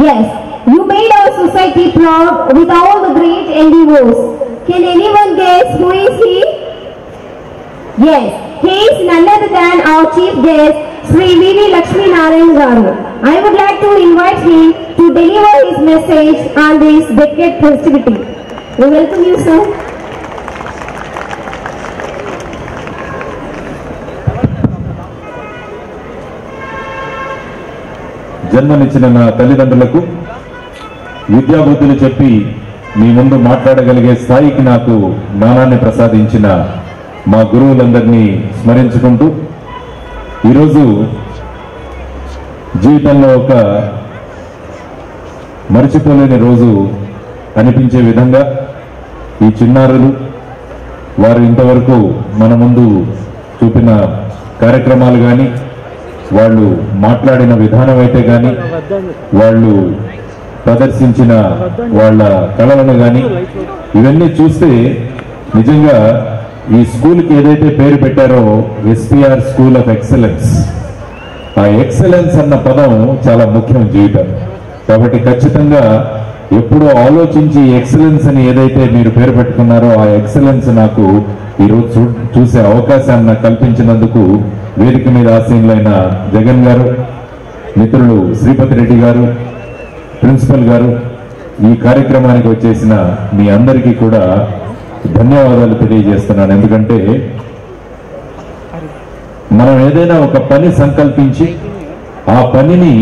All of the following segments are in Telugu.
Yes, you made our society proud with all the great endeavors. Can anyone guess who is he? Yes, he is none other than our chief guest, Sri V.V. Lakshmi Narayan Garu. I would like to invite him to deliver his message on this decade festivity. We welcome you, sir. జన్మనిచ్చిన నా తల్లిదండ్రులకు విద్యాబుద్ధులు చెప్పి మీ ముందు మాట్లాడగలిగే స్థాయికి నాకు జ్ఞానాన్ని ప్రసాదించిన మా గురువులందరినీ స్మరించుకుంటూ ఈరోజు జీవితంలో ఒక మరిచిపోలేని రోజు అనిపించే విధంగా ఈ చిన్నారులు వారు ఇంతవరకు మన ముందు చూపిన కార్యక్రమాలు కానీ వాళ్ళు మాట్లాడిన విధానం అయితే కానీ వాళ్ళు ప్రదర్శించిన వాళ్ళ కళలను కానీ ఇవన్నీ చూస్తే నిజంగా ఈ స్కూల్కి ఏదైతే పేరు పెట్టారో ఎస్పీఆర్ స్కూల్ ఆఫ్ ఎక్సలెన్స్, ఆ ఎక్సలెన్స్ అన్న పదం చాలా ముఖ్యం జీవితం. కాబట్టి ఖచ్చితంగా ఎప్పుడో ఆలోచించి ఎక్సలెన్స్ అని ఏదైతే మీరు పేరు పెట్టుకున్నారో ఆ ఎక్సలెన్స్ నాకు ఈరోజు చూసే అవకాశాన్ని నాకు కల్పించినందుకు వేదిక మీద ఆసీనులైన జగన్ గారు, మిత్రులు శ్రీపతి రెడ్డి గారు, ప్రిన్సిపల్ గారు, ఈ కార్యక్రమానికి వచ్చేసిన మీ అందరికీ కూడా ధన్యవాదాలు తెలియజేస్తున్నాను. ఎందుకంటే మనం ఏదైనా ఒక పని సంకల్పించి ఆ పనిని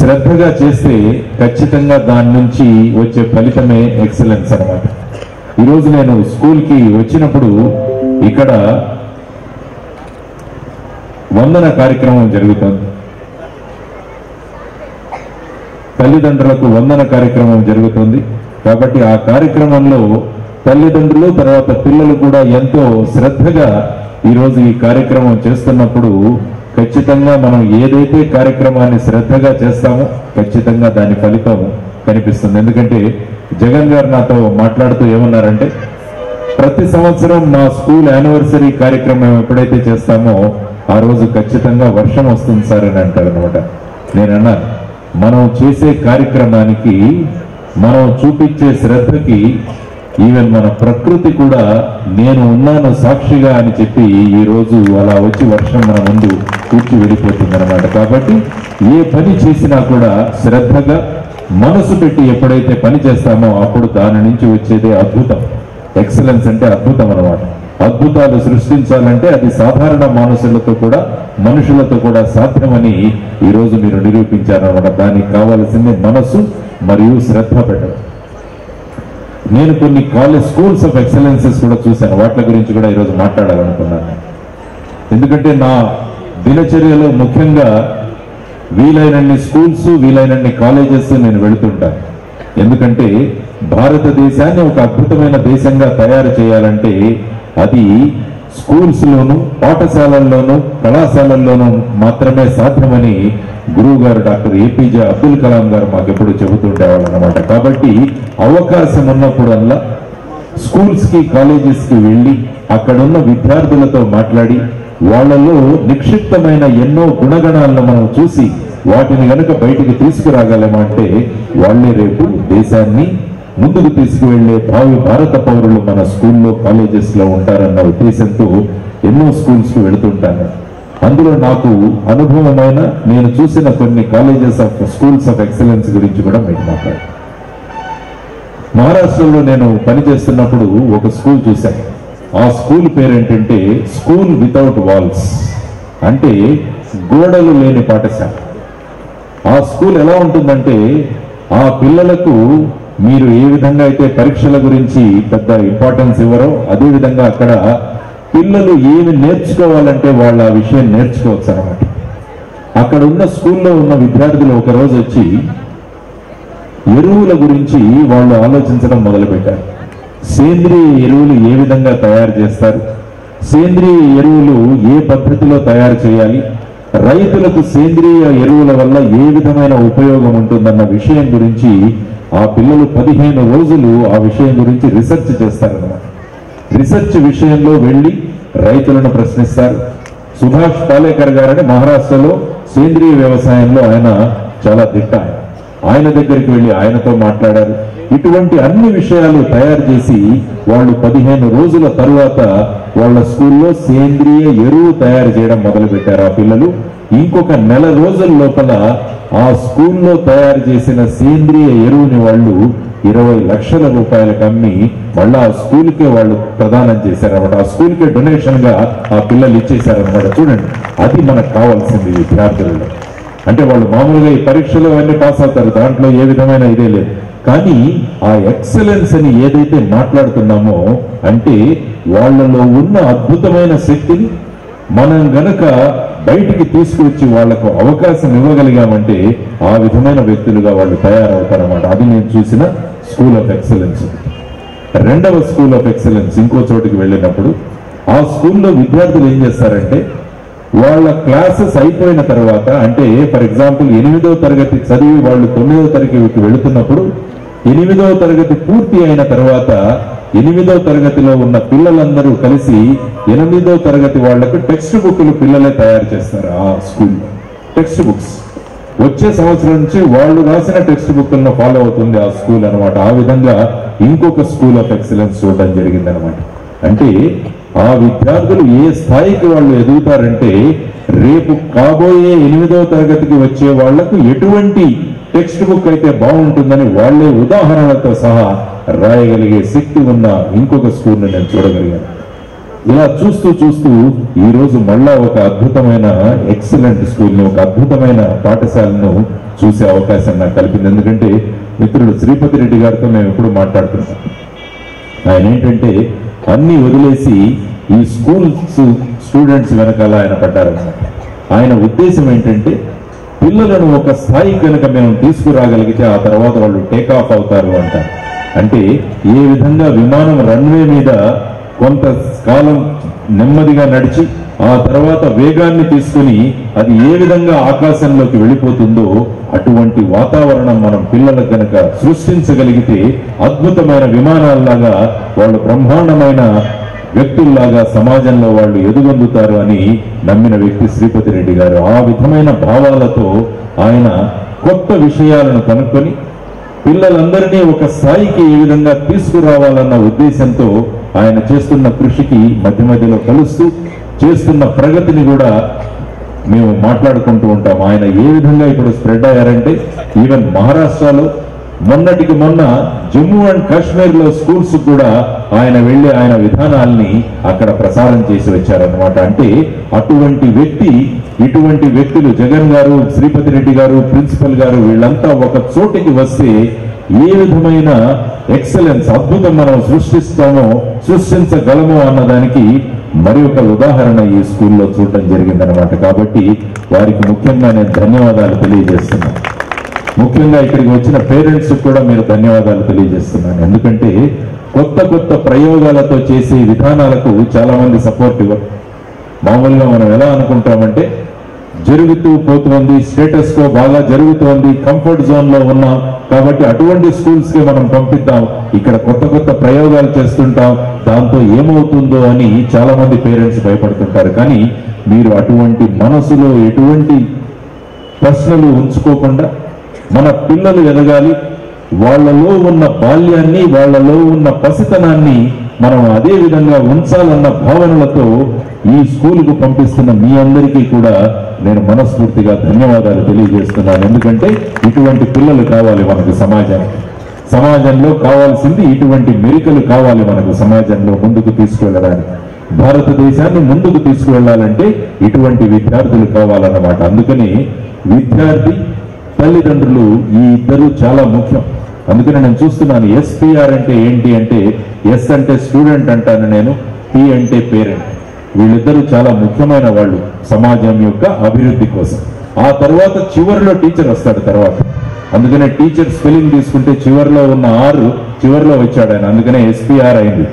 శ్రద్ధగా చేస్తే ఖచ్చితంగా దాని నుంచి వచ్చే ఫలితమే ఎక్సలెన్స్ అన్నమాట. ఈరోజు నేను స్కూల్కి వచ్చినప్పుడు ఇక్కడ వందన కార్యక్రమం జరుగుతుంది, తల్లిదండ్రులకు వందన కార్యక్రమం జరుగుతుంది. కాబట్టి ఆ కార్యక్రమంలో తల్లిదండ్రులు తర్వాత పిల్లలు కూడా ఎంతో శ్రద్ధగా ఈరోజు ఈ కార్యక్రమం చేస్తున్నప్పుడు ఖచ్చితంగా మనం ఏదైతే కార్యక్రమాన్ని శ్రద్ధగా చేస్తామో ఖచ్చితంగా దాని ఫలితం కనిపిస్తుంది. ఎందుకంటే జగన్ గారు నాతో మాట్లాడుతూ ఏమన్నారంటే, ప్రతి సంవత్సరం మా స్కూల్ యానివర్సరీ కార్యక్రమం ఎప్పుడైతే చేస్తామో ఆ రోజు ఖచ్చితంగా వర్షం వస్తుంది సార్ అని అంటారు అనమాట. నేనన్నా, మనం చేసే కార్యక్రమానికి మనం చూపించే శ్రద్ధకి ఈవెన్ మన ప్రకృతి కూడా నేను ఉన్నాను సాక్షిగా అని చెప్పి ఈ రోజు అలా వచ్చి వర్షం మన ముందు కూర్చి వెళ్ళిపోతుంది అనమాట. కాబట్టి ఏ పని చేసినా కూడా శ్రద్ధగా మనసు పెట్టి ఎప్పుడైతే పని చేస్తామో అప్పుడు దాని నుంచి వచ్చేదే అద్భుతం. ఎక్సలెన్స్ అంటే అద్భుతం అన్నమాట. అద్భుతాలు సృష్టించాలంటే అది సాధారణ మనుషులతో కూడా సాధ్యమని ఈరోజు మీరు నిరూపించారన్నమాట. దానికి కావాల్సింది మనసు మరియు శ్రద్ధ పెట్టడం. నేను కొన్ని స్కూల్స్ ఆఫ్ ఎక్సలెన్సెస్ కూడా చూశాను, వాటి గురించి కూడా ఈరోజు మాట్లాడాలనుకున్నాను. ఎందుకంటే నా దినచర్యలో ముఖ్యంగా వీలైనన్ని స్కూల్స్, వీలైనన్ని కాలేజెస్ నేను వెళుతుంటాను. ఎందుకంటే భారతదేశాన్ని ఒక అద్భుతమైన దేశంగా తయారు చేయాలంటే అది స్కూల్స్ లోను, పాఠశాలల్లోనూ, కళాశాలల్లోనూ మాత్రమే సాధ్యమని గురువు గారు డాక్టర్ ఏపీజే అబ్దుల్ కలాం గారు మాకు ఎప్పుడు చెబుతుండేవాళ్ళు అనమాట. కాబట్టి అవకాశం ఉన్నప్పుడల్లా స్కూల్స్ కి, కాలేజెస్ కి వెళ్ళి అక్కడున్న విద్యార్థులతో మాట్లాడి వాళ్ళలో నిక్షిప్తమైన ఎన్నో గుణగణాలను మనం చూసి వాటిని గనుక బయటికి తీసుకురాగలమంటే వాళ్లే రేపు దేశాన్ని ముందుకు తీసుకువెళ్లే భావి భారత పౌరులు మన స్కూల్లో, కాలేజెస్ లో ఉంటారన్న ఉద్దేశంతో ఎన్నో స్కూల్స్ కు వెళుతుంటాను. అందులో నాకు అనుభవమైన నేను చూసిన కొన్ని colleges of schools of excellence గురించి కూడా మీకు మాట్లాడాను. మహారాష్ట్రలో నేను పనిచేస్తున్నప్పుడు ఒక స్కూల్ చూశాను. ఆ స్కూల్ పేరేంటంటే స్కూల్ వితౌట్ వాల్స్, అంటే గోడలు లేని పాఠశాల. ఆ స్కూల్ ఎలా ఉంటుందంటే ఆ పిల్లలకు మీరు ఏ విధంగా అయితే పరీక్షల గురించి పెద్ద ఇంపార్టెన్స్ ఇవ్వరో అదే విధంగా అక్కడ పిల్లలు ఏమి నేర్చుకోవాలంటే వాళ్ళు ఆ విషయం నేర్చుకోవచ్చు అన్నమాట. అక్కడ ఉన్న స్కూల్లో ఉన్న విద్యార్థులు ఒక రోజు వచ్చి ఎరువుల గురించి వాళ్ళు ఆలోచించడం మొదలుపెట్టారు. సేంద్రియ ఎరువులు ఏ విధంగా తయారు చేస్తారు, సేంద్రియ ఎరువులు ఏ పద్ధతిలో తయారు చేయాలి, రైతులకు సేంద్రియ ఎరువుల వల్ల ఏ విధమైన ఉపయోగం ఉంటుందన్న విషయం గురించి ఆ పిల్లలు 15 రోజులు ఆ విషయం గురించి రీసెర్చ్ చేస్తారన్నమాట. రీసెర్చ్ విషయంలో వెళ్ళి రైతులను ప్రశ్నిస్తారు. సుభాష్ పాలేకర్ గారని మహారాష్ట్రలో సేంద్రియ వ్యవసాయంలో ఆయన చాలా దిట్ట. ఆయన దగ్గరికి వెళ్ళి ఆయనతో మాట్లాడారు. ఇటువంటి అన్ని విషయాలు తయారు చేసి వాళ్ళు 15 రోజుల తరువాత వాళ్ళ స్కూల్లో సేంద్రియ ఎరువు తయారు చేయడం మొదలుపెట్టారు ఆ పిల్లలు. ఇంకొక నెల రోజుల లోపల ఆ స్కూల్లో తయారు చేసిన సేంద్రియ ఎరువుని వాళ్ళు 20 లక్షల రూపాయలకు అమ్మి మళ్ళా ఆ స్కూల్కే వాళ్ళు ప్రదానం చేశారనమాట. ఆ స్కూల్కే డొనేషన్ గా ఆ పిల్లలు ఇచ్చేశారనమాట. చూడండి, అది మనకు కావాల్సింది విద్యార్థులలో. అంటే వాళ్ళు మామూలుగా ఈ పరీక్షలో అన్ని పాస్ అవుతారు, దాంట్లో ఏ విధమైన ఇదే లేదు. కానీ ఆ ఎక్సలెన్స్ అని ఏదైతే మాట్లాడుతున్నామో అంటే వాళ్ళలో ఉన్న అద్భుతమైన శక్తిని మనం గనక బయటికి తీసుకువచ్చి వాళ్లకు అవకాశం ఇవ్వగలిగామంటే ఆ విధమైన వ్యక్తులుగా వాళ్ళు తయారవుతారన్నమాట. అది నేను చూసిన స్కూల్ ఆఫ్ ఎక్సలెన్స్. రెండవ స్కూల్ ఆఫ్ ఎక్సలెన్స్ ఇంకో చోటికి వెళ్ళినప్పుడు ఆ స్కూల్లో విద్యార్థులు ఏం చేస్తారంటే వాళ్ళ క్లాసెస్ అయిపోయిన తర్వాత, అంటే ఫర్ ఎగ్జాంపుల్ 8వ తరగతి చదివి వాళ్ళు 9వ తరగతికి వెళుతున్నప్పుడు 8వ తరగతి పూర్తి అయిన తర్వాత 8వ తరగతిలో ఉన్న పిల్లలందరూ కలిసి 8వ తరగతి వాళ్లకు టెక్స్ట్ బుక్లు పిల్లలే తయారు చేస్తారు. ఆ స్కూల్ టెక్స్ట్ బుక్స్ వచ్చే సంవత్సరం నుంచి వాళ్ళు రాసిన టెక్స్ట్ బుక్లను ఫాలో అవుతుంది ఆ స్కూల్ అనమాట. ఆ విధంగా ఇంకొక స్కూల్ ఆఫ్ ఎక్సలెన్స్ చూడడం జరిగింది అనమాట. అంటే ఆ విద్యార్థులు ఏ స్థాయికి వాళ్ళు ఎదుగుతారంటే రేపు కాబోయే 8వ తరగతికి వచ్చే వాళ్లకు ఎటువంటి టెక్స్ట్ బుక్ అయితే బాగుంటుందని వాళ్లే ఉదాహరణలతో సహా రాయగలిగే శక్తి ఉన్న ఇంకొక స్కూల్ని నేను చూడగలిగాను. ఇలా చూస్తూ చూస్తూ ఈ రోజు మళ్ళా ఒక అద్భుతమైన ఎక్సలెంట్ స్కూల్ని, ఒక అద్భుతమైన పాఠశాలను చూసే అవకాశం నాకు కలిపింది. ఎందుకంటే మిత్రుడు శ్రీపతి రెడ్డి గారితో మేము ఎప్పుడు మాట్లాడుతున్నాం. ఆయన ఏంటంటే అన్ని వదిలేసి ఈ స్టూడెంట్స్ వెనకాల ఆయన పడ్డారన్నమాట. ఆయన ఉద్దేశం ఏంటంటే పిల్లలను ఒక స్థాయి కనుక మేము తీసుకురాగలిగితే ఆ తర్వాత వాళ్ళు టేక్ ఆఫ్ అవుతారు అంటారు. అంటే ఏ విధంగా విమానం రన్వే మీద కొంత కాలం నెమ్మదిగా నడిచి ఆ తర్వాత వేగాన్ని తీసుకుని అది ఏ విధంగా ఆకాశంలోకి వెళ్ళిపోతుందో అటువంటి వాతావరణం మనం పిల్లలకు గనక సృష్టించగలిగితే అద్భుతమైన విమానాల్లాగా వాళ్ళు బ్రహ్మాండమైన వ్యక్తుల్లాగా సమాజంలో వాళ్ళు ఎదుగొందుతారు అని నమ్మిన వ్యక్తి శ్రీపతి రెడ్డి గారు. ఆ విధమైన భావాలతో ఆయన కొత్త విషయాలను కనుక్కొని పిల్లలందరినీ ఒక స్థాయికి ఏ విధంగా తీసుకురావాలన్న ఉద్దేశంతో ఆయన చేస్తున్న కృషికి మధ్య మధ్యలో కలుస్తూ చేస్తున్న ప్రగతిని కూడా మేము మాట్లాడుకుంటూ ఉంటాం. ఆయన ఏ విధంగా ఇప్పుడు స్ప్రెడ్ అయ్యారంటే ఈవెన్ మహారాష్ట్రలో మొన్నటికి మొన్న జమ్మూ అండ్ కాశ్మీర్ లో స్కూల్స్ కూడా ఆయన వెళ్లి ఆయన విధానాల్ని అక్కడ ప్రసారం చేసి వచ్చారనమాట. అంటే అటువంటి వ్యక్తి, ఇటువంటి వ్యక్తులు జగన్ గారు, శ్రీపతి రెడ్డి గారు, ప్రిన్సిపల్ గారు వీళ్ళంతా ఒక చోటికి వస్తే ఏ విధమైన ఎక్సలెన్స్, అద్భుతం మనం సృష్టించగలమో అన్నదానికి మరి ఒక ఉదాహరణ ఈ స్కూల్లో చూడటం జరిగిందనమాట. కాబట్టి వారికి ముఖ్యంగా నేను ధన్యవాదాలు తెలియజేస్తున్నాను. ముఖ్యంగా ఇక్కడికి వచ్చిన పేరెంట్స్ కూడా మీరు ధన్యవాదాలు తెలియజేస్తున్నాను. ఎందుకంటే కొత్త కొత్త ప్రయోగాలతో చేసే విధానాలకు చాలా మంది సపోర్ట్ ఇవ్వరు. మామూలుగా మనం ఎలా అనుకుంటామంటే జరుగుతూ పోతుంది, స్టేటస్ కో బాగా జరుగుతోంది, కంఫర్ట్ జోన్ లో ఉన్నాం కాబట్టి అటువంటి స్కూల్స్ కి మనం పంపిద్దాం, ఇక్కడ కొత్త కొత్త ప్రయోగాలు చేస్తుంటాం, దాంతో ఏమవుతుందో అని చాలా మంది పేరెంట్స్ భయపడుతుంటారు. కానీ మీరు అటువంటి మనసులో ఎటువంటి ప్రశ్నలు ఉంచుకోకుండా మన పిల్లలు ఎదగాలి, వాళ్లలో ఉన్న బాల్యాన్ని, వాళ్లలో ఉన్న పసితనాన్ని మనం అదే విధంగా ఉంచాలన్న భావనలతో ఈ స్కూలుకు పంపిస్తున్న మీ అందరికీ కూడా నేను మనస్ఫూర్తిగా ధన్యవాదాలు తెలియజేస్తున్నాను. ఎందుకంటే ఇటువంటి పిల్లలు కావాలి మనకు సమాజంలో కావాల్సింది ఇటువంటి మెరికలు కావాలి మనకు సమాజంలో ముందుకు తీసుకువెళ్ళడానికి. భారతదేశాన్ని ముందుకు తీసుకువెళ్ళాలంటే ఇటువంటి విద్యార్థులు కావాలన్నమాట. అందుకని విద్యార్థి, తల్లిదండ్రులు ఈ ఇద్దరు చాలా ముఖ్యం. అందుకని నేను చూస్తున్నాను ఎస్పీఆర్ అంటే ఏంటి అంటే, ఎస్ అంటే స్టూడెంట్ అంటాను నేను, పి అంటే పేరెంట్. వీళ్ళిద్దరూ చాలా ముఖ్యమైన వాళ్ళు సమాజం యొక్క అభివృద్ధి కోసం. ఆ తర్వాత చివరిలో టీచర్ వస్తాడు తర్వాత. అందుకనే టీచర్ స్పెల్లింగ్ తీసుకుంటే చివరిలో ఉన్న ఆరు చివరిలో వచ్చాడు ఆయన, అందుకనే ఎస్పీఆర్ అయింది.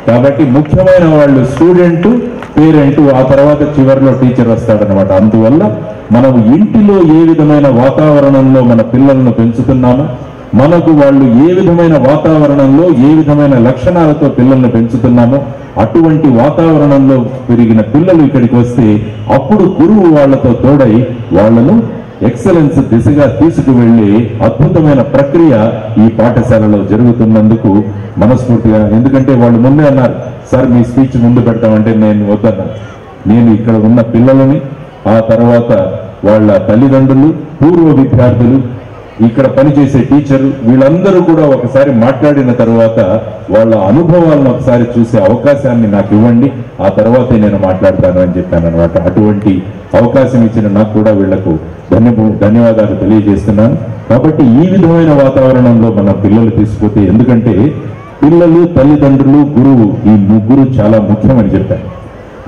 కాబట్టి ముఖ్యమైన వాళ్ళు స్టూడెంట్, పేరెంట్, ఆ తర్వాత చివరిలో టీచర్ వస్తాడనమాట. అందువల్ల మనం ఇంటిలో ఏ విధమైన వాతావరణంలో మన పిల్లలను పెంచుతున్నామో, మనకు వాళ్ళు ఏ విధమైన వాతావరణంలో ఏ విధమైన లక్షణాలతో పిల్లల్ని పెంచుతున్నామో అటువంటి వాతావరణంలో పెరిగిన పిల్లలు ఇక్కడికి వస్తే అప్పుడు గురువు వాళ్లతో తోడై వాళ్లను ఎక్సలెన్స్ దిశగా తీసుకువెళ్లే అద్భుతమైన ప్రక్రియ ఈ పాఠశాలలో జరుగుతున్నందుకు మనస్ఫూర్తిగా, ఎందుకంటే వాళ్ళు ముందే అన్నారు, సార్ మీ స్పీచ్ ముందు పెడతామంటే నేను వద్దన్నాను. నేను ఇక్కడ ఉన్న పిల్లలని, ఆ తర్వాత వాళ్ళ తల్లిదండ్రులు, పూర్వ విద్యార్థులు, ఇక్కడ పనిచేసే టీచరు, వీళ్ళందరూ కూడా ఒకసారి మాట్లాడిన తర్వాత వాళ్ళ అనుభవాలను ఒకసారి చూసే అవకాశాన్ని నాకు ఇవ్వండి, ఆ తర్వాతే నేను మాట్లాడతాను అని చెప్పాను అనమాట. అటువంటి అవకాశం ఇచ్చిన నాకు కూడా వీళ్లకు ధన్యవాదాలు తెలియజేస్తున్నాను. కాబట్టి ఈ విధమైన వాతావరణంలో మన పిల్లలు తీసుకుపోతే, ఎందుకంటే పిల్లలు, తల్లిదండ్రులు, గురువు, ఈ ముగ్గురు చాలా ముఖ్యమని చెప్పారు.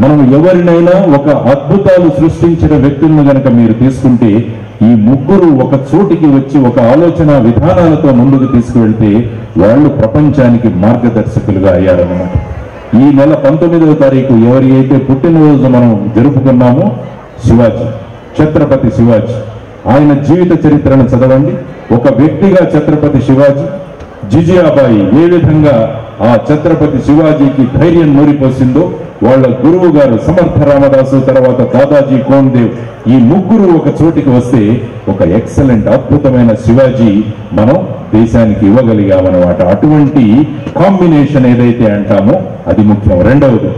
మనం ఎవరినైనా ఒక అద్భుతాలు సృష్టించిన వ్యక్తులను గనక మీరు తీసుకుంటే ఈ ముగ్గురు ఒక చోటికి వచ్చి ఒక ఆలోచన విధానాలతో ముందుకు తీసుకువెళ్తే వాళ్ళు ప్రపంచానికి మార్గదర్శకులుగా అయ్యారన్నమాట. ఈ నెల 19వ తారీఖు ఎవరి అయితే పుట్టినరోజు మనం జరుపుకున్నామో శివాజీ, ఛత్రపతి శివాజీ, ఆయన జీవిత చరిత్రను చదవండి. ఒక వ్యక్తిగా ఛత్రపతి శివాజీ, జిజియాబాయి ఏ విధంగా ఆ ఛత్రపతి శివాజీకి ధైర్యం నూరిపోసిందో, వాళ్ళ గురువు గారు సమర్థ రామదాసు, తర్వాత దాదాజీ కోండేవ్, ఈ ముగ్గురు ఒక చోటికి వస్తే ఒక ఎక్సలెంట్ అద్భుతమైన శివాజీ మనం దేశానికి ఇవ్వగలిగామన్నమాట. అటువంటి కాంబినేషన్ ఏదైతే అంటామో అది ముఖ్యం. రెండవది,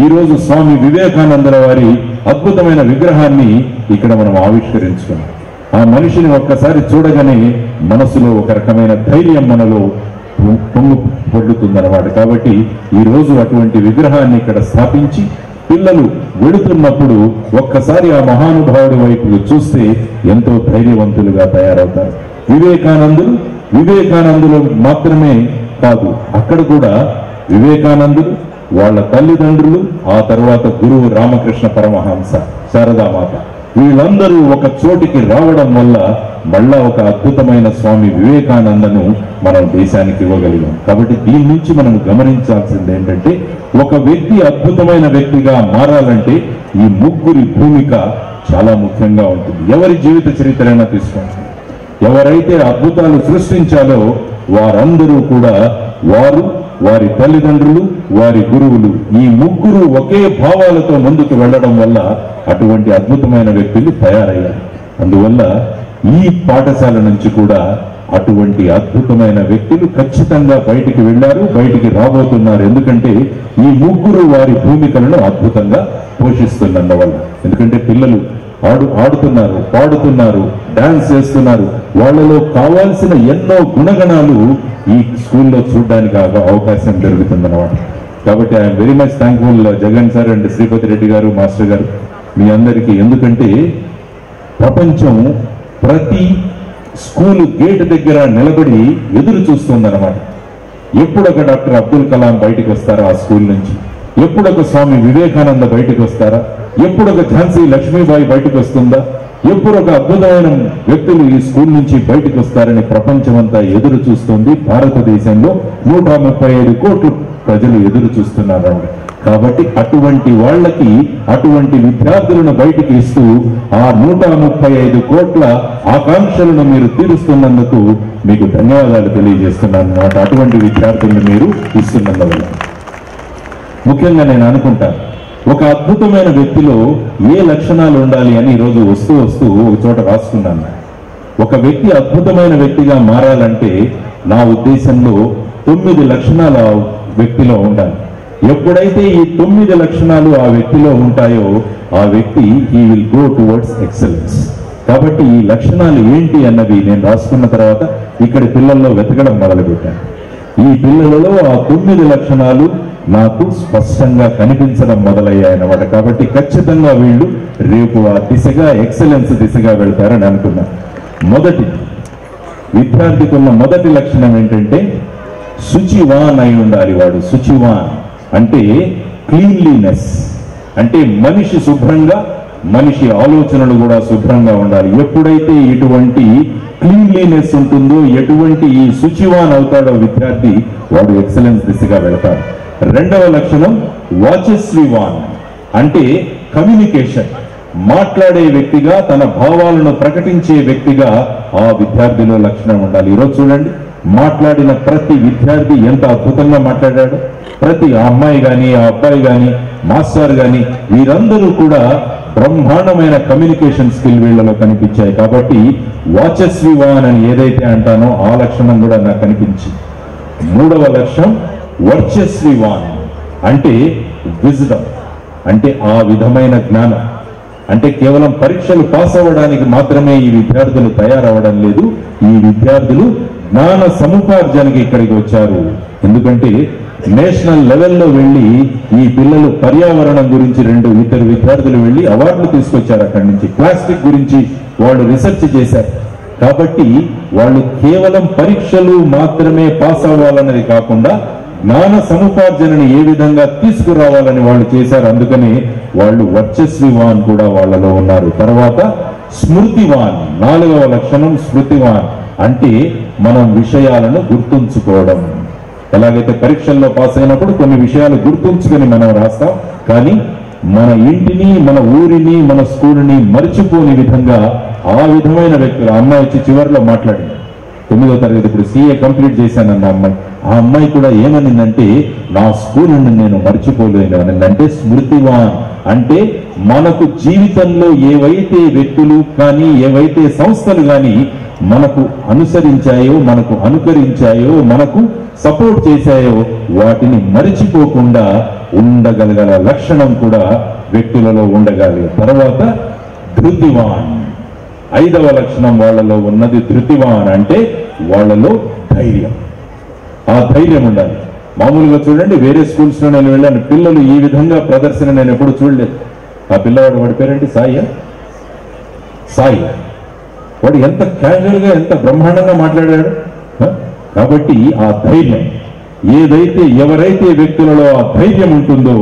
ఈ రోజు స్వామి వివేకానందుల వారి అద్భుతమైన విగ్రహాన్ని ఇక్కడ మనం ఆవిష్కరించుకున్నాం. ఆ మనిషిని ఒక్కసారి చూడగానే మనసులో ఒక రకమైన ధైర్యం మనలో పొంగు పొడుతుందన్నమాట. కాబట్టి ఈ రోజు అటువంటి విగ్రహాన్ని ఇక్కడ స్థాపించి పిల్లలు వెళుతున్నప్పుడు ఒక్కసారి ఆ మహానుభావుడి వైపు చూస్తే ఎంతో ధైర్యవంతులుగా తయారవుతారు. వివేకానందులు మాత్రమే కాదు, అక్కడ కూడా వివేకానందులు, వాళ్ళ తల్లిదండ్రులు, ఆ తర్వాత గురువు రామకృష్ణ పరమహంస, శారదామాత, వీళ్ళందరూ ఒక చోటికి రావడం వల్ల మళ్ళా ఒక అద్భుతమైన స్వామి వివేకానందను మనం దేశానికి ఇవ్వగలిగాం. కాబట్టి దీని నుంచి మనం గమనించాల్సింది ఏంటంటే, ఒక వ్యక్తి అద్భుతమైన వ్యక్తిగా మారాలంటే ఈ ముగ్గురి భూమిక చాలా ముఖ్యంగా ఉంటుంది. ఎవరి జీవిత చరిత్రైనా తీసుకోండి, ఎవరైతే అద్భుతాలు సృష్టించాలో వారందరూ కూడా వారి తల్లిదండ్రులు, వారి గురువులు, ఈ ముగ్గురు ఒకే భావాలతో ముందుకు వెళ్లడం వల్ల అటువంటి అద్భుతమైన వ్యక్తులు తయారయ్యారు. అందువల్ల ఈ పాఠశాల నుంచి కూడా అటువంటి అద్భుతమైన వ్యక్తులు ఖచ్చితంగా బయటికి వెళ్లారు, బయటికి రాబోతున్నారు. ఎందుకంటే ఈ ముగ్గురు వారి భూమికలను అద్భుతంగా పోషిస్తున్నందువల్ల. ఎందుకంటే పిల్లలు ఆడుతున్నారు, పాడుతున్నారు, డాన్స్ చేస్తున్నారు, వాళ్ళలో కావాల్సిన ఎన్నో గుణగణాలు ఈ స్కూల్లో చూడడానికి అవకాశం జరుగుతుందన్నమాట. కాబట్టి I'm very much thankful Jagan sir and Sripathi Reddy గారు, మాస్టర్ గారు, మీ అందరికీ. ఎందుకంటే ప్రపంచం ప్రతి స్కూల్ గేట్ దగ్గర నిలబడి ఎదురు చూస్తుందన్నమాట. ఎప్పుడొక డాక్టర్ అబ్దుల్ కలాం బయటికి వస్తారా ఆ స్కూల్ నుంచి, ఎప్పుడొక స్వామి వివేకానంద బయటికి వస్తారా, ఎప్పుడొక ఝాన్సీ లక్ష్మీబాయి బయటకు వస్తుందా, ఎప్పుడొక అద్భుతమైన వ్యక్తులు ఈ స్కూల్ నుంచి బయటకు వస్తారని ప్రపంచమంతా ఎదురు చూస్తుంది. భారతదేశంలో 135 కోట్ల ప్రజలు ఎదురు చూస్తున్నారు. కాబట్టి అటువంటి వాళ్ళకి, అటువంటి విద్యార్థులను బయటికి ఇస్తూ ఆ 135 కోట్ల ఆకాంక్షలను మీరు తీరుస్తున్నందుకు మీకు ధన్యవాదాలు తెలియజేస్తున్నాను అన్నమాట. అటువంటి విద్యార్థులను మీరు ఇస్తున్నందువల్ల ముఖ్యంగా నేను అనుకుంటాను, ఒక అద్భుతమైన వ్యక్తిలో ఏ లక్షణాలు ఉండాలి అని ఈరోజు వస్తూ ఒక చోట రాసుకున్నాను. ఒక వ్యక్తి అద్భుతమైన వ్యక్తిగా మారాలంటే నా ఉద్దేశంలో 9 లక్షణాలు ఆ వ్యక్తిలో ఉండాలి. ఎప్పుడైతే ఈ 9 లక్షణాలు ఆ వ్యక్తిలో ఉంటాయో ఆ వ్యక్తి he will go towards excellence. కాబట్టి ఈ లక్షణాలు ఏంటి అన్నది నేను రాసుకున్న తర్వాత ఇక్కడ పిల్లల్లో వెతకడం మొదలుపెట్టాను. ఈ పిల్లలలో ఆ 9 లక్షణాలు నాకు స్పష్టంగా కనిపించడం మొదలయ్యాయన్నమాట. కాబట్టి ఖచ్చితంగా వీళ్ళు రేపు ఆ దిశగా, ఎక్సలెన్స్ దిశగా వెళ్తారని అనుకున్నాను. విద్యార్థికి ఉన్న మొదటి లక్షణం ఏంటంటే శుచివాన్ అయి ఉండాలి. వాడు శుచివాన్ అంటే క్లీన్లీనెస్, అంటే మనిషి శుభ్రంగా, మనిషి ఆలోచనలు కూడా శుభ్రంగా ఉండాలి. ఎప్పుడైతే ఇటువంటి క్లీన్లీనెస్ ఉంటుందో, ఎటువంటి ఈ శుచివాన్ అవుతాడో విద్యార్థి, వాడు ఎక్సలెన్స్ దిశగా వెళతాడు. రెండవ లక్షణం వాచస్వివాన్ అంటే కమ్యూనికేషన్. మాట్లాడే వ్యక్తిగా, తన భావాలను ప్రకటించే వ్యక్తిగా ఆ విద్యార్థిలో లక్షణం ఉండాలి. ఈరోజు చూడండి, మాట్లాడిన ప్రతి విద్యార్థి ఎంత అద్భుతంగా మాట్లాడాడు. ప్రతి అమ్మాయి గాని, ఆ అబ్బాయి గాని, మాస్టర్ గాని, వీరందరూ కూడా బ్రహ్మాండమైన కమ్యూనికేషన్ స్కిల్ వీళ్ళలో కనిపించాయి. కాబట్టి వాచస్వివాన్ అని ఏదైతే అంటానో ఆ లక్షణం కూడా నాకు కనిపించింది. మూడవ లక్ష్యం వర్చస్వివాన్, అంటే విజ్డమ్, అంటే ఆ విధమైన జ్ఞానం. అంటే కేవలం పరీక్షలు పాస్ అవ్వడానికి మాత్రమే ఈ విద్యార్థులు తయారవడం లేదు. ఈ విద్యార్థులు జ్ఞాన సముపార్జనకి ఇక్కడికి వచ్చారు. ఎందుకంటే నేషనల్ లెవెల్లో వెళ్ళి ఈ పిల్లలు పర్యావరణం గురించి ఇద్దరు విద్యార్థులు వెళ్ళి అవార్డులు తీసుకొచ్చారు. అక్కడి నుంచి ప్లాస్టిక్ గురించి వాళ్ళు రీసెర్చ్ చేశారు. కాబట్టి వాళ్ళు కేవలం పరీక్షలు మాత్రమే పాస్ అవ్వాలన్నది కాకుండా జ్ఞాన సముపార్జనని ఏ విధంగా తీసుకురావాలని వాళ్ళు చేశారు. అందుకని వాళ్ళు వర్చస్వివాన్ కూడా వాళ్ళలో ఉన్నారు. తర్వాత స్మృతివాన్, నాలుగవ లక్షణం స్మృతివాన్, అంటే మనం విషయాలను గుర్తుంచుకోవడం. ఎలాగైతే పరీక్షల్లో పాస్ అయినప్పుడు కొన్ని విషయాలు గుర్తుంచుకొని మనం రాస్తాం, కానీ మన ఇంటిని, మన ఊరిని, మన స్కూల్ని మర్చిపోని విధంగా ఆ విధమైన వ్యక్తులు. ఆ అమ్మాయి వచ్చి చివరిలో మాట్లాడింది, 9వ తరగతి ఇప్పుడు CA కంప్లీట్ చేశానన్న అమ్మాయి. ఆ అమ్మాయి కూడా ఏమనిందంటే, నా స్కూల్ని నేను మర్చిపోలేను అనిందంటే స్మృతివాన్. అంటే మనకు జీవితంలో ఏవైతే వ్యక్తులు కానీ, ఏవైతే సంస్థలు కానీ మనకు అనుసరించాయో, మనకు అనుకరించాయో, మనకు సపోర్ట్ చేశాయో వాటిని మరిచిపోకుండా ఉండగలగల లక్షణం కూడా వ్యక్తులలో ఉండగాలి. తర్వాత ధృతివాన్, 5వ లక్షణం వాళ్ళలో ఉన్నది ధృతివాన్, అంటే వాళ్ళలో ధైర్యం. ఆ ధైర్యం ఉండాలి. మామూలుగా చూడండి, వేరే స్కూల్స్ లో నేను వెళ్ళాను, పిల్లలు ఈ విధంగా ప్రదర్శన నేను ఎప్పుడు చూడలేదు. ఆ పిల్లవాడు, వాడి పేరేంటి, సాయి. వాడు ఎంత క్యాజువల్ గా, ఎంత బ్రహ్మాండంగా మాట్లాడాడు. కాబట్టి ఆ ధైర్యం, ఎవరైతే వ్యక్తులలో ఆ ధైర్యం ఉంటుందో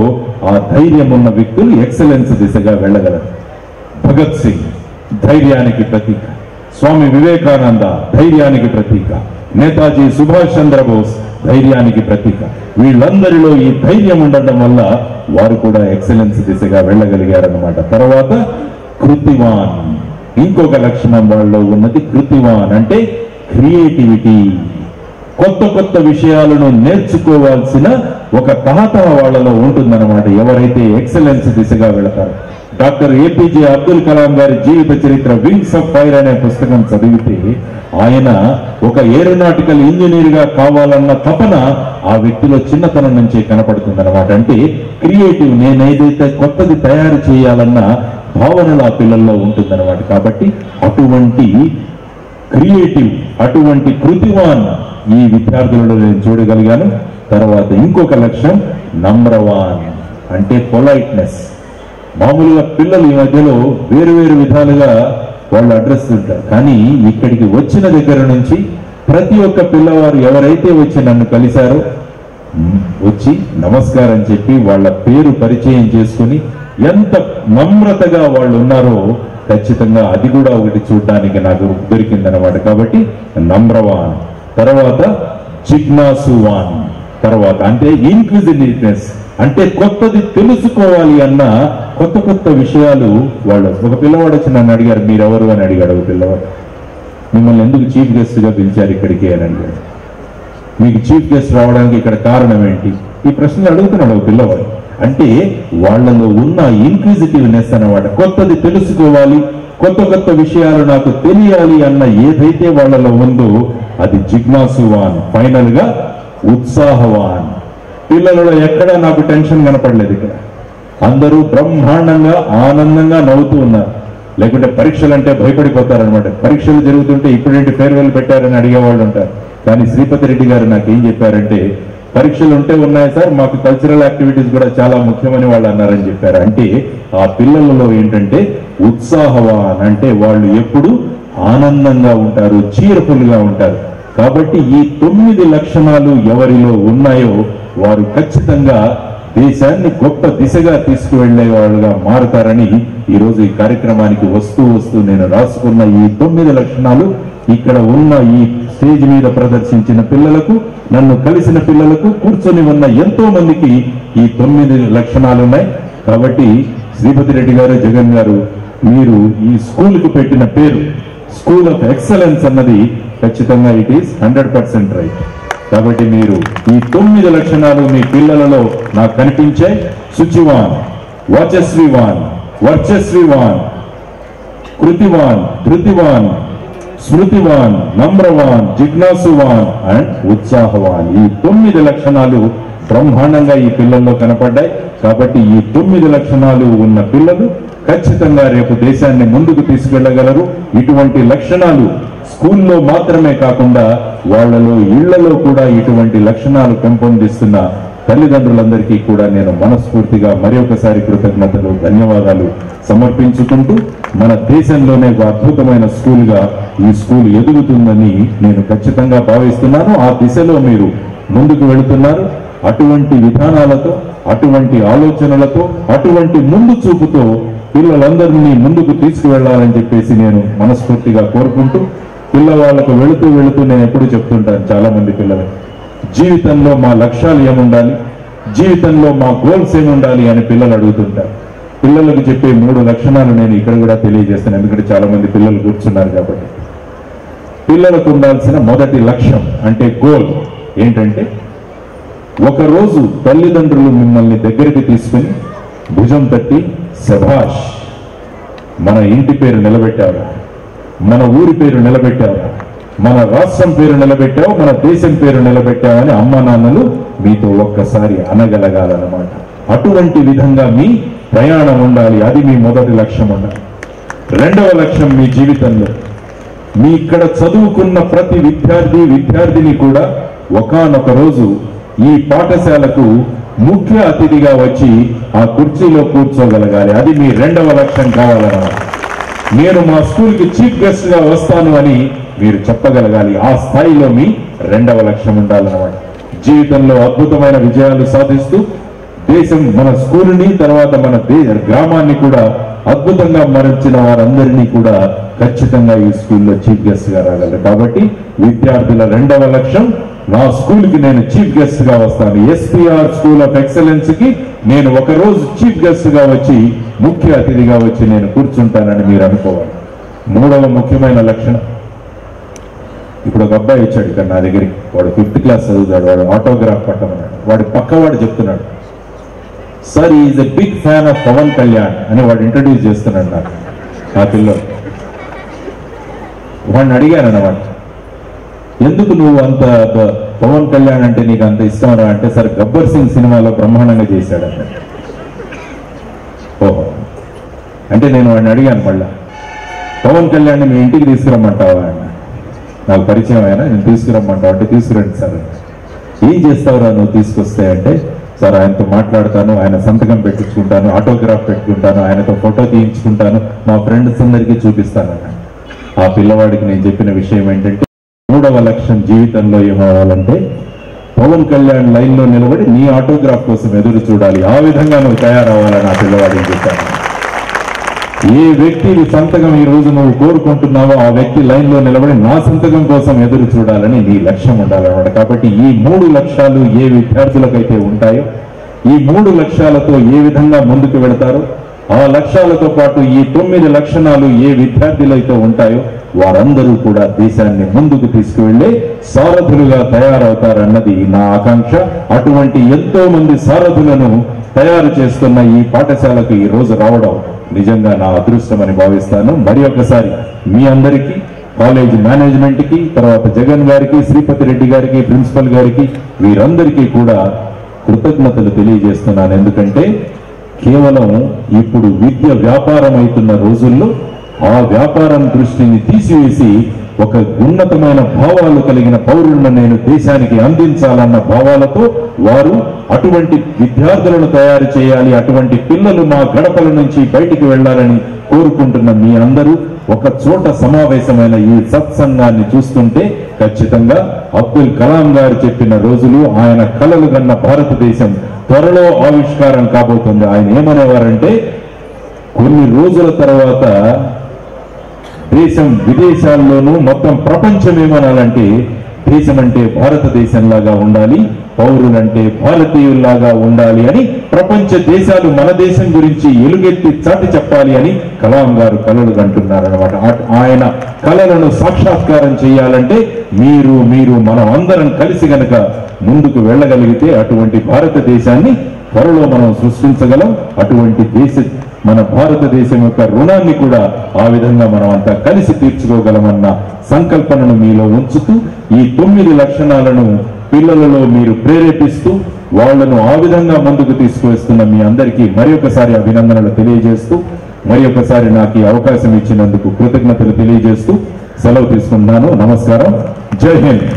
ఆ ధైర్యం ఉన్న వ్యక్తులు ఎక్సలెన్స్ దిశగా వెళ్ళగలరు. భగత్ సింగ్ ధైర్యానికి ప్రతీక, స్వామి వివేకానంద ధైర్యానికి ప్రతీక, నేతాజీ సుభాష్ చంద్రబోస్ ధైర్యానికి ప్రతీక. వీళ్ళందరిలో ఈ ధైర్యం ఉండటం వల్ల వారు కూడా ఎక్సలెన్స్ దిశగా వెళ్ళగలిగారన్నమాట. తర్వాత కృతివాన్, ఇంకొక లక్షణం వాళ్ళలో ఉన్నది కృతివాన్, అంటే క్రియేటివిటీ. కొత్త విషయాలను నేర్చుకోవాల్సిన ఒక తహతహ వాళ్ళలో ఉంటుందన్నమాట ఎవరైతే ఎక్సలెన్స్ దిశగా వెళతారు. డాక్టర్ APJ అబ్దుల్ కలాం గారి జీవిత చరిత్ర వింగ్స్ ఆఫ్ ఫైర్ అనే పుస్తకం చదివితే ఆయన ఒక ఏరోనాటికల్ ఇంజనీర్ గా కావాలన్న తపన ఆ వ్యక్తిలో చిన్నతనం నుంచే కనపడుతుందన్నమాట. అంటే క్రియేటివ్, నేనేదైతే కొత్తది తయారు చేయాలన్న భావనలు ఆ పిల్లల్లో ఉంటుందన్నమాట. కాబట్టి అటువంటి క్రియేటివ్, అటువంటి కృతివాన్ ఈ విద్యార్థులలో నేను చూడగలిగాను. తర్వాత ఇంకొక లక్ష్యం నమ్రవాన్, అంటే పొలైట్నెస్. మామూలుగా పిల్లలు ఈ మధ్యలో వేరు విధాలుగా వాళ్ళు అడ్రస్ ఉంటారు, కానీ ఇక్కడికి వచ్చిన దగ్గర నుంచి ప్రతి ఒక్క పిల్లవారు ఎవరైతే వచ్చి నన్ను కలిశారో వచ్చి నమస్కారం చెప్పి వాళ్ళ పేరు పరిచయం చేసుకుని ఎంత నమ్రతగా వాళ్ళు ఉన్నారో ఖచ్చితంగా అది కూడా ఒకటి చూడడానికి నాకు దొరికిందనమాట. కాబట్టి నమ్రవాన్. తర్వాత జిజ్ఞాసువాన్, తర్వాత అంటే ఇన్క్విజిటివ్నెస్, అంటే కొత్తది తెలుసుకోవాలి అన్న కొత్త విషయాలు వాళ్ళు. ఒక పిల్లవాడు వచ్చి నన్ను అడిగారు, మీరెవరు అని అడిగాడు. ఒక పిల్లవాడు, మిమ్మల్ని ఎందుకు చీఫ్ గెస్ట్ గా పిలిచారు ఇక్కడికి అని అడిగాడు. మీకు చీఫ్ గెస్ట్ రావడానికి ఇక్కడ కారణం ఏంటి? ఈ ప్రశ్నలు అడుగుతున్నాడు ఒక పిల్లవాడు. అంటే వాళ్ళలో ఉన్న ఇన్క్విజిటివ్నెస్ అన్నమాట. కొత్తది తెలుసుకోవాలి, కొత్త విషయాలు నాకు తెలియాలి అన్న ఏదైతే వాళ్ళలో ఉందో అది జిజ్ఞాసువాన్. ఫైనల్ గా ఉత్సాహవాన్. పిల్లలలో ఎక్కడా నాకు టెన్షన్ కనపడలేదు. ఇక్కడ అందరూ బ్రహ్మాండంగా ఆనందంగా నవ్వుతూ ఉన్నారు. లేకుంటే పరీక్షలు అంటే భయపడిపోతారనమాట. పరీక్షలు జరుగుతుంటే ఇప్పుడేంటి ఫేర్వెల్ పెట్టారని అడిగేవాళ్ళు ఉంటారు. కానీ శ్రీపతి రెడ్డి గారు నాకు ఏం చెప్పారంటే, పరీక్షలు ఉంటే ఉన్నాయి సార్, మాకు కల్చరల్ యాక్టివిటీస్ కూడా చాలా ముఖ్యమని వాళ్ళు అన్నారని చెప్పారు. అంటే ఆ పిల్లలలో ఏంటంటే ఉత్సాహవాన్, అంటే వాళ్ళు ఎప్పుడు ఆనందంగా ఉంటారు, చీరఫుల్ గా ఉంటారు. కాబట్టి ఈ 9 లక్షణాలు ఎవరిలో ఉన్నాయో వారు ఖచ్చితంగా దేశాన్ని గొప్ప దిశగా తీసుకువెళ్లే వాళ్ళుగా మారుతారని ఈరోజు ఈ కార్యక్రమానికి వస్తూ నేను రాసుకున్న ఈ 9 లక్షణాలు ఇక్కడ ఉన్న ఈ స్టేజ్ మీద ప్రదర్శించిన పిల్లలకు, నన్ను కలిసిన పిల్లలకు, కూర్చొని ఉన్న ఎంతో మందికి ఈ 9 లక్షణాలు ఉన్నాయి. కాబట్టి శ్రీపతి రెడ్డి గారు, జగన్ గారు మీరు ఈ స్కూల్కి పెట్టిన పేరు స్కూల్ ఆఫ్ ఎక్సలెన్స్ అన్నది ఖచ్చితంగా ఇట్ ఈస్ 100% రైట్. కాబట్టి మీరు ఈ 9 లక్షణాలు మీ పిల్లలలో నాకు కనిపించే శుచివాన్, వాచస్వివాన్, వర్చస్వివాన్, కృతివాన్, ధృతివాన్, స్మృతివాన్, నమ్రవాన్, జిజ్ఞాసువాన్ అండ్ ఉత్సాహవాన్. ఈ 9 లక్షణాలు బ్రహ్మాండంగా ఈ పిల్లల్లో కనపడ్డాయి. కాబట్టి ఈ 9 లక్షణాలు ఉన్న పిల్లలు ఖచ్చితంగా రేపు దేశాన్ని ముందుకు తీసుకెళ్లగలరు. ఇటువంటి లక్షణాలు స్కూల్లో మాత్రమే కాకుండా వాళ్లలో ఇళ్లలో కూడా ఇటువంటి లక్షణాలు పెంపొందిస్తున్న తల్లిదండ్రులందరికీ కూడా నేను మనస్ఫూర్తిగా మరి ఒకసారి కృతజ్ఞతలు, ధన్యవాదాలు సమర్పించుకుంటూ మన దేశంలోనే ఒక అద్భుతమైన స్కూల్గా ఈ స్కూల్ ఎదుగుతుందని నేను ఖచ్చితంగా భావిస్తున్నాను. ఆ దిశలో మీరు ముందుకు వెళుతున్నారు. అటువంటి విధానాలతో, అటువంటి ఆలోచనలతో, అటువంటి ముందు చూపుతో పిల్లలందరినీ ముందుకు తీసుకువెళ్లాలని చెప్పేసి నేను మనస్ఫూర్తిగా కోరుకుంటూ, పిల్లవాళ్లకు వెళుతూ నేను ఎప్పుడు చెప్తుంటాను చాలా మంది పిల్లలకు, జీవితంలో మా లక్ష్యాలు ఏముండాలి, జీవితంలో మా గోల్స్ ఏముండాలి అని పిల్లలు అడుగుతుంటారు. పిల్లలకు చెప్పే 3 లక్షణాలు నేను ఇక్కడ కూడా తెలియజేస్తాను, ఎందుకంటే చాలా మంది పిల్లలు కూర్చున్నారు కాబట్టి. పిల్లలకు ఉండాల్సిన మొదటి లక్ష్యం అంటే గోల్ ఏంటంటే, ఒకరోజు తల్లిదండ్రులు మిమ్మల్ని దగ్గరికి తీసుకుని భుజం తట్టి, శభాష్, మన ఇంటి పేరు నిలబెట్టావు, మన ఊరి పేరు నిలబెట్టావు, మన రాష్ట్రం పేరు నిలబెట్టావు, మన దేశం పేరు నిలబెట్టావని అమ్మ నాన్నలు మీతో ఒక్కసారి అనగలగాలన్నమాట. అటువంటి విధంగా మీ ప్రయాణం ఉండాలి. అది మీ మొదటి లక్ష్యం ఉండాలి. రెండవ లక్ష్యం, మీ జీవితంలో మీ ఇక్కడ చదువుకున్న ప్రతి విద్యార్థిని కూడా ఒకానొక రోజు ఈ పాఠశాలకు ముఖ్య అతిథిగా వచ్చి ఆ కుర్చీలో కూర్చోగలగాలి. అది మీ రెండవ లక్ష్యం కావాలన్నమాట. నేను మా స్కూల్కి చీఫ్ గెస్ట్ గా వస్తాను అని మీరు చెప్పగలగాలి. ఆ స్థాయిలో మీ రెండవ లక్ష్యం ఉండాలన్నమాట. జీవితంలో అద్భుతమైన విజయాలు సాధిస్తూ దేశం, మన స్కూల్ని, తర్వాత మన గ్రామాన్ని కూడా అద్భుతంగా మరల్చిన వారందరినీ కూడా ఖచ్చితంగా ఈ స్కూల్లో చీఫ్ గెస్ట్ గా రాగలరు. కాబట్టి విద్యార్థుల రెండవ లక్ష్యం, నా స్కూల్ కి నేను చీఫ్ గెస్ట్ గా వస్తాను. ఎస్పీఆర్ స్కూల్ ఆఫ్ ఎక్సలెన్స్ కి నేను ఒకరోజు చీఫ్ గెస్ట్ గా వచ్చి, ముఖ్య అతిథిగా వచ్చి నేను కూర్చుంటానని మీరు అనుకోవాలి. మూడవ ముఖ్యమైన లక్షణం, ఇప్పుడు ఒక అబ్బాయి వచ్చాడు ఇక్కడ నా దగ్గరికి, వాడు 5th క్లాస్ చదువుతాడు, వాడు ఆటోగ్రాఫ్ పట్టమన్నాడు. వాడి పక్కవాడు చెప్తున్నాడు, sir is a big fan of Pawan Kalyan అని వాడు ఇంట్రడ్యూస్ చేస్తున్నాడు నాకు. ఆ పిల్లలు వాడిని అడిగాను అన్నమాట, ఎందుకు నువ్వు అంత పవన్ కళ్యాణ్ అంటే నీకు అంత ఇష్టం అంటే, సార్ గబ్బర్ సింగ్ సినిమాలో బ్రహ్మాండంగా చేశాడన్న. ఓహో అంటే నేను వాడిని అడిగాను, మళ్ళా పవన్ కళ్యాణ్ మీ ఇంటికి తీసుకురమ్మంటావా అన్న. నాకు పరిచయం అయినా, నేను తీసుకురమ్మంటావు అంటే తీసుకురండి సార్. ఏం చేస్తావురా నువ్వు తీసుకొస్తే అంటే, సార్ ఆయనతో మాట్లాడతాను, ఆయన సంతకం పెట్టించుకుంటాను, ఆటోగ్రాఫ్ పెట్టుకుంటాను, ఆయనతో ఫోటో తీయించుకుంటాను, మా ఫ్రెండ్స్ అందరికీ చూపిస్తానన్న. ఆ పిల్లవాడికి నేను చెప్పిన విషయం ఏంటంటే, మూడవ లక్ష్యం జీవితంలో ఏమవ్వాలంటే, పవన్ కళ్యాణ్ లైన్ లో నిలబడి నీ ఆటోగ్రాఫ్ కోసం ఎదురు చూడాలి, ఆ విధంగా నువ్వు తయారవ్వాలని ఆ పిల్లవాడికి చెప్పాను. ఏ వ్యక్తి సంతకం ఈ రోజు నువ్వు కోరుకుంటున్నావో ఆ వ్యక్తి లైన్ లో నిలబడి నా సంతకం కోసం ఎదురు చూడాలని నీ లక్ష్యం ఉండాలన్నమాట. కాబట్టి ఈ 3 లక్ష్యాలు ఏ విద్యార్థులకైతే ఉంటాయో, ఈ 3 లక్ష్యాలతో ఏ విధంగా ముందుకు వెళతారో, ఆ లక్ష్యాలతో పాటు ఈ 9 లక్షణాలు ఏ విద్యార్థులైతే ఉంటాయో వారందరూ కూడా దేశాన్ని ముందుకు తీసుకువెళ్లే సారథులుగా తయారవుతారన్నది నా ఆకాంక్ష. అటువంటి ఎంతో మంది సారథులను తయారు చేస్తున్న ఈ పాఠశాలకు ఈ రోజు రావడం నిజంగా నా అదృష్టమని భావిస్తాను. మరి ఒకసారి మీ అందరికీ, కాలేజ్ మేనేజ్మెంట్ కి, తర్వాత జగన్ గారికి, శ్రీపతి రెడ్డి గారికి, ప్రిన్సిపల్ గారికి, వీరందరికీ కూడా కృతజ్ఞతలు తెలియజేస్తున్నాను. ఎందుకంటే కేవలం ఇప్పుడు విద్య వ్యాపారం అవుతున్న రోజుల్లో ఆ వ్యాపారం దృష్టిని తీసివేసి ఒక ఉన్నతమైన భావాలు కలిగిన పౌరులను నేను దేశానికి అందించాలన్న భావాలతో వారు అటువంటి విద్యార్థులను తయారు చేయాలి, అటువంటి పిల్లలు మా గడపల నుంచి బయటికి వెళ్లాలని కోరుకుంటున్న మీ అందరూ ఒక చోట సమావేశమైన ఈ సత్సంగాన్ని చూస్తుంటే ఖచ్చితంగా అబ్దుల్ కలాం గారు చెప్పిన రోజులు, ఆయన కలలు కన్న భారతదేశం త్వరలో ఆవిష్కారం కాబోతుంది. ఆయన ఏమనేవారంటే, కొన్ని రోజుల తర్వాత దేశం విదేశాల్లోనూ మొత్తం ప్రపంచం ఏమనాలంటే దేశం అంటే భారతదేశంలాగా ఉండాలి, పౌరులంటే భారతీయుల్లాగా ఉండాలి అని ప్రపంచ దేశాలు మన దేశం గురించి ఎలుగెత్తి చాటి చెప్పాలి అని కలాం గారు కలలు కంటున్నారనమాట. ఆయన కలలను సాక్షాత్కారం చేయాలంటే మీరు మనం అందరం కలిసి గనక ముందుకు వెళ్ళగలిగితే అటువంటి భారతదేశాన్ని త్వరలో మనం సృష్టించగలం. అటువంటి మన భారతదేశం యొక్క రుణాన్ని కూడా ఆ విధంగా మనం అంతా కలిసి తీర్చుకోగలమన్న సంకల్పనను మీలో ఉంచుతూ ఈ 9 లక్షణాలను పిల్లలలో మీరు ప్రేరేపిస్తూ వాళ్లను ఆ విధంగా ముందుకు తీసుకువస్తున్న మీ అందరికీ మరొకసారి అభినందనలు తెలియజేస్తూ మరొకసారి నాకు ఈ అవకాశం ఇచ్చినందుకు కృతజ్ఞతలు తెలియజేస్తూ సెలవు తీసుకుంటున్నాను. నమస్కారం. జై హింద్.